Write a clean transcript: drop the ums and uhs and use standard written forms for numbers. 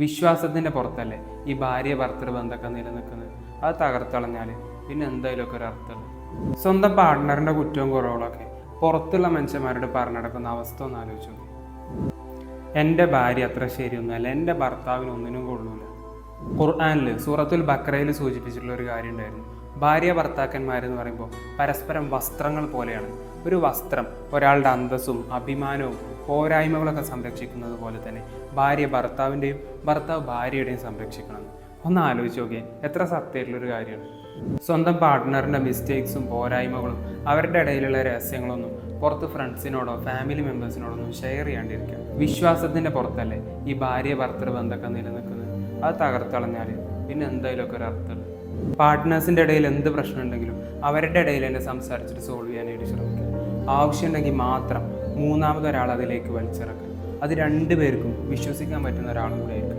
വിശ്വാസത്തിൻ്റെ പുറത്തല്ലേ ഈ ഭാര്യ ഭർത്തൃ ബന്ധമൊക്കെ നിലനിൽക്കുന്നത്. അത് തകർത്തളഞ്ഞാൽ പിന്നെ എന്തായാലുമൊക്കെ ഒരു അർത്ഥമുള്ളൂ. സ്വന്തം പാർട്ട്ണറിൻ്റെ കുറ്റവും കുറവുകളൊക്കെ പുറത്തുള്ള മനുഷ്യന്മാരോട് പറഞ്ഞെടുക്കുന്ന അവസ്ഥ ഒന്ന് ആലോചിച്ചു. എൻ്റെ ഭാര്യ അത്ര ശരിയൊന്നുമല്ല, എൻ്റെ ഭർത്താവിന് ഒന്നിനും കൊള്ളൂല. ഖുർആനിൽ സൂറത്തുൽ ബഖറയിൽ സൂചിപ്പിച്ചിട്ടുള്ള ഒരു കാര്യം ഉണ്ടായിരുന്നു. ഭാര്യ ഭർത്താക്കന്മാരെന്ന് പറയുമ്പോൾ പരസ്പരം വസ്ത്രങ്ങൾ പോലെയാണ്. ഒരു വസ്ത്രം ഒരാളുടെ അന്തസ്സും അഭിമാനവും പോരായ്മകളൊക്കെ സംരക്ഷിക്കുന്നത് പോലെ തന്നെ ഭാര്യ ഭർത്താവിൻ്റെയും ഭർത്താവ് ഭാര്യയുടെയും സംരക്ഷിക്കണം. ഒന്ന് ആലോചിച്ച് നോക്കിയേ, എത്ര സത്യമായിട്ടുള്ളൊരു കാര്യമാണ്. സ്വന്തം പാർട്ട്ണറിൻ്റെ മിസ്റ്റേക്സും പോരായ്മകളും അവരുടെ ഇടയിലുള്ള രഹസ്യങ്ങളൊന്നും പുറത്ത് ഫ്രണ്ട്സിനോടോ ഫാമിലി മെമ്പേഴ്സിനോടൊന്നും ഷെയർ ചെയ്യാണ്ടിരിക്കുക. വിശ്വാസത്തിൻ്റെ പുറത്തല്ലേ ഈ ഭാര്യ ഭർത്തൃ ബന്ധമൊക്കെ നിലനിൽക്കുന്നത്. അത് തകർത്തളഞ്ഞാൽ പിന്നെ എന്തായാലുമൊക്കെ ഒരു അർത്ഥമുള്ളൂ. പാർട്ട്നേഴ്സിൻ്റെ ഇടയിൽ എന്ത് പ്രശ്നം ഉണ്ടെങ്കിലും അവരുടെ ഇടയിൽ തന്നെ സംസാരിച്ചിട്ട് സോൾവ് ചെയ്യാനായിട്ട് ശ്രമിക്കുക. ആവശ്യമുണ്ടെങ്കിൽ മാത്രം മൂന്നാമതൊരാൾ അതിലേക്ക് വലിച്ചിറക്കുക. അത് രണ്ടുപേർക്കും വിശ്വസിക്കാൻ പറ്റുന്ന ഒരാളും കൂടെ ആയിരിക്കും.